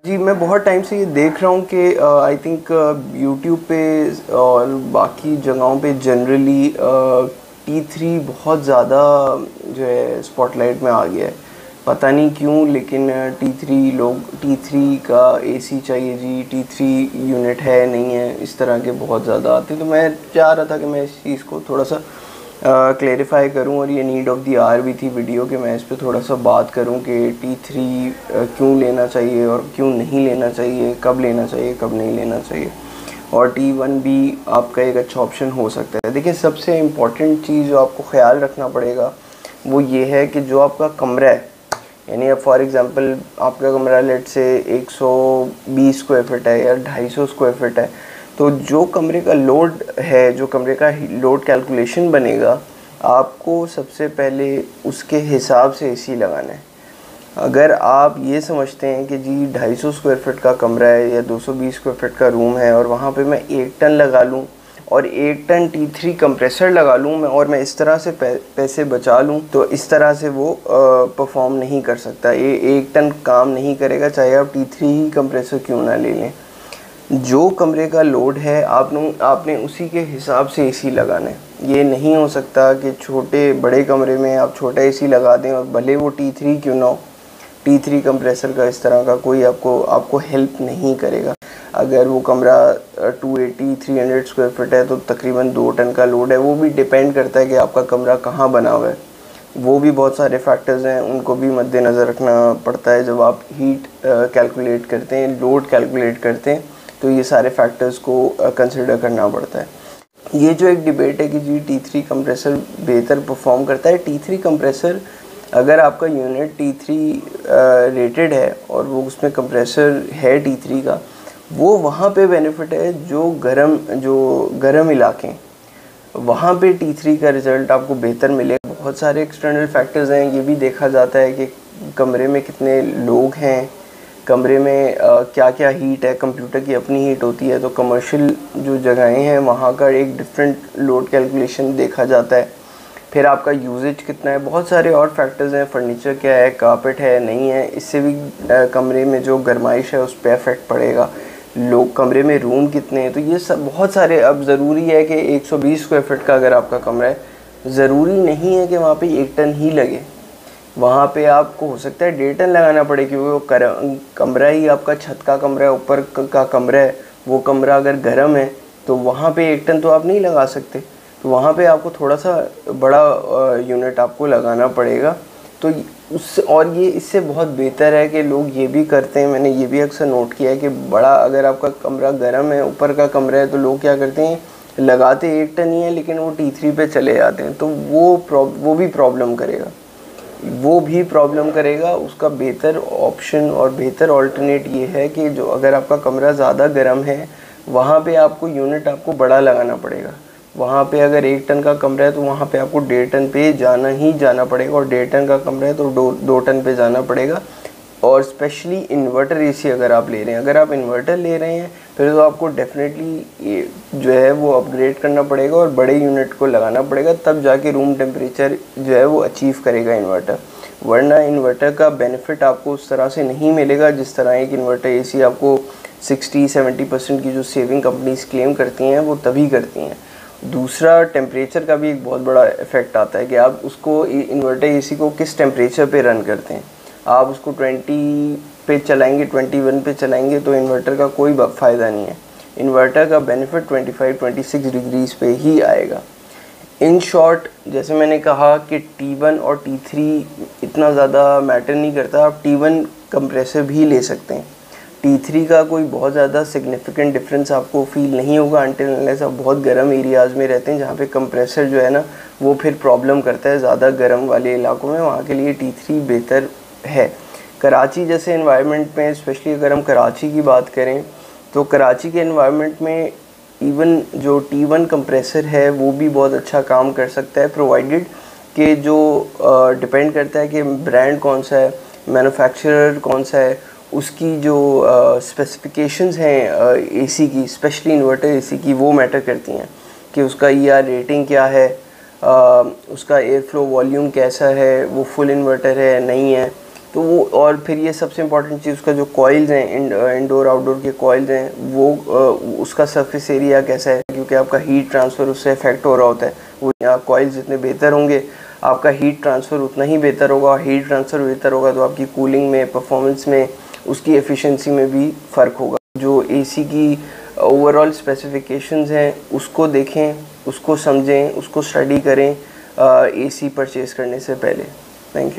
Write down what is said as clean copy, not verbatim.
जी, मैं बहुत टाइम से ये देख रहा हूँ कि आई थिंक यूट्यूब पे और बाकी जगहों पे जनरली T3 बहुत ज़्यादा जो है स्पॉटलाइट में आ गया है। पता नहीं क्यों, लेकिन T3 का एसी चाहिए जी, T3 यूनिट है नहीं है, इस तरह के बहुत ज़्यादा आते हैं। तो मैं चाह रहा था कि मैं इस चीज़ को थोड़ा सा क्लेरिफाई करूं, और ये नीड ऑफ द आवर भी थी वीडियो कि मैं इस पे थोड़ा सा बात करूं कि T3 क्यों लेना चाहिए और क्यों नहीं लेना चाहिए, कब लेना चाहिए कब नहीं लेना चाहिए, और T1 भी आपका एक अच्छा ऑप्शन हो सकता है। देखिए, सबसे इम्पॉर्टेंट चीज़ जो आपको ख्याल रखना पड़ेगा वो ये है कि जो आपका कमरा है, यानी अब फॉर एग्ज़ाम्पल आपका कमरा लेट से 120 स्क्वायर फीट है या 250 स्क्वायर फीट है, तो जो कमरे का लोड है, जो कमरे का लोड कैलकुलेशन बनेगा, आपको सबसे पहले उसके हिसाब से एसी लगाना है। अगर आप ये समझते हैं कि जी 250 स्क्वायर फीट का कमरा है या 220 स्क्वायर फीट का रूम है और वहाँ पे मैं 1 टन लगा लूँ और 1 टन T3 कंप्रेसर लगा लूँ मैं, और मैं इस तरह से पैसे बचा लूँ, तो इस तरह से वो परफॉर्म नहीं कर सकता। ये 1 टन काम नहीं करेगा, चाहे आप T3 ही कंप्रेसर क्यों ना ले लें। जो कमरे का लोड है आपने उसी के हिसाब से एसी लगाना है। ये नहीं हो सकता कि छोटे बड़े कमरे में आप छोटा एसी लगा दें और भले वो T3 क्यों ना हो, T3 कंप्रेसर का इस तरह का कोई आपको हेल्प नहीं करेगा। अगर वो कमरा 280-300 स्क्वायर फीट है तो तकरीबन 2 टन का लोड है। वो भी डिपेंड करता है कि आपका कमरा कहाँ बना हुआ है, वो भी बहुत सारे फैक्टर्स हैं, उनको भी मद्देनज़र रखना पड़ता है। जब आप हीट कैलकुलेट करते हैं, लोड कैलकुलेट करते हैं, तो ये सारे फैक्टर्स को कंसिडर करना पड़ता है। ये जो एक डिबेट है कि जी T3 कंप्रेसर बेहतर परफॉर्म करता है, T3 कंप्रेसर अगर आपका यूनिट T3 रेटेड है और वो उसमें कंप्रेसर है T3 का, वो वहाँ पे बेनिफिट है जो गर्म इलाके, वहाँ पे T3 का रिज़ल्ट आपको बेहतर मिलेगा। बहुत सारे एक्सटर्नल फैक्टर्स हैं, ये भी देखा जाता है कि कमरे में कितने लोग हैं, कमरे में क्या क्या हीट है। कंप्यूटर की अपनी हीट होती है, तो कमर्शियल जो जगहें हैं वहाँ का एक डिफरेंट लोड कैलकुलेशन देखा जाता है। फिर आपका यूजेज कितना है, बहुत सारे और फैक्टर्स हैं। फर्नीचर क्या है, कारपेट है नहीं है, इससे भी कमरे में जो गर्माइश है उस पर इफेक्ट पड़ेगा। लोग कमरे में रूम कितने हैं, तो ये सब बहुत सारे। अब ज़रूरी है कि 120 स्क्वायर फीट का अगर आपका कमरा है, ज़रूरी नहीं है कि वहाँ पे 1 टन ही लगे। वहाँ पे आपको हो सकता है 1.5 टन लगाना पड़े, क्योंकि वो कमरा ही आपका छत का कमरा है, ऊपर का कमरा है। वो कमरा अगर गर्म है तो वहाँ पे 1 टन तो आप नहीं लगा सकते, तो वहाँ पे आपको थोड़ा सा बड़ा यूनिट आपको लगाना पड़ेगा। तो ये इससे बहुत बेहतर है कि लोग ये भी करते हैं, मैंने ये भी अक्सर नोट किया है कि बड़ा अगर आपका कमरा गर्म है, ऊपर का कमरा है, तो लोग क्या करते हैं, लगाते 1 टन ही है लेकिन वो T3 पे चले जाते हैं, तो वो भी प्रॉब्लम करेगा। उसका बेहतर ऑप्शन और बेहतर ऑल्टरनेट ये है कि जो अगर आपका कमरा ज़्यादा गर्म है, वहाँ पे आपको यूनिट आपको बड़ा लगाना पड़ेगा। वहाँ पे अगर 1 टन का कमरा है तो वहाँ पे आपको 1.5 टन पे जाना पड़ेगा, और 1.5 टन का कमरा है तो 2 टन पे जाना पड़ेगा। और स्पेशली इन्वर्टर एसी अगर आप ले रहे हैं, अगर आप इन्वर्टर ले रहे हैं फिर तो आपको डेफिनेटली जो है वो अपग्रेड करना पड़ेगा और बड़े यूनिट को लगाना पड़ेगा, तब जाके रूम टेम्परेचर जो है वो अचीव करेगा इन्वर्टर। वरना इन्वर्टर का बेनिफिट आपको उस तरह से नहीं मिलेगा जिस तरह एक इन्वर्टर एसी आपको 60-70% की जो सेविंग कंपनीज क्लेम करती हैं वो तभी करती हैं। दूसरा, टेम्परेचर का भी एक बहुत बड़ा इफेक्ट आता है कि आप उसको इन्वर्टर एसी को किस टेम्परेचर पे रन करते हैं। आप उसको 20 पे चलाएंगे, 21 पे चलाएंगे तो इन्वर्टर का कोई फ़ायदा नहीं है। इन्वर्टर का बेनिफिट 25-26 डिग्रीज पे ही आएगा। इन शॉर्ट, जैसे मैंने कहा कि T1 और T3 इतना ज़्यादा मैटर नहीं करता, आप T1 कंप्रेसर भी ले सकते हैं। T3 का कोई बहुत ज़्यादा सिग्निफिकेंट डिफरेंस आपको फील नहीं होगा अनटिल अनलेस आप बहुत गर्म एरियाज़ में रहते हैं, जहाँ पे कंप्रेसर जो है ना वो फिर प्रॉब्लम करता है ज़्यादा गर्म वाले इलाकों में। वहाँ के लिए T3 बेहतर है। कराची जैसे इन्वायरमेंट में, स्पेशली अगर हम कराची की बात करें, तो कराची के इन्वायरमेंट में इवन जो T1 कंप्रेसर है वो भी बहुत अच्छा काम कर सकता है, प्रोवाइडेड कि जो डिपेंड करता है कि ब्रांड कौन सा है, मैन्युफैक्चरर कौन सा है, उसकी जो स्पेसिफिकेशंस हैं एसी की, स्पेशली इन्वर्टर एसी की, वो मैटर करती हैं कि उसका ER रेटिंग क्या है, उसका एयर फ्लो वॉल्यूम कैसा है, वो फुल इन्वर्टर है नहीं है, तो वो, और फिर ये सबसे इम्पॉर्टेंट चीज़, उसका जो कॉइल्स हैं, इंडोर आउटडोर के कॉइल्स हैं, वो उसका सरफेस एरिया कैसा है, क्योंकि आपका हीट ट्रांसफ़र उससे इफेक्ट हो रहा होता है। वो यहाँ कॉइल्स जितने बेहतर होंगे आपका हीट ट्रांसफ़र उतना ही बेहतर होगा, और हीट ट्रांसफ़र बेहतर होगा तो आपकी कूलिंग में, परफॉर्मेंस में, उसकी एफिशिएंसी में भी फ़र्क होगा। जो एसी की ओवरऑल स्पेसिफिकेशंस हैं उसको देखें, उसको समझें, उसको स्टडी करें एसी परचेज़ करने से पहले। Thank you.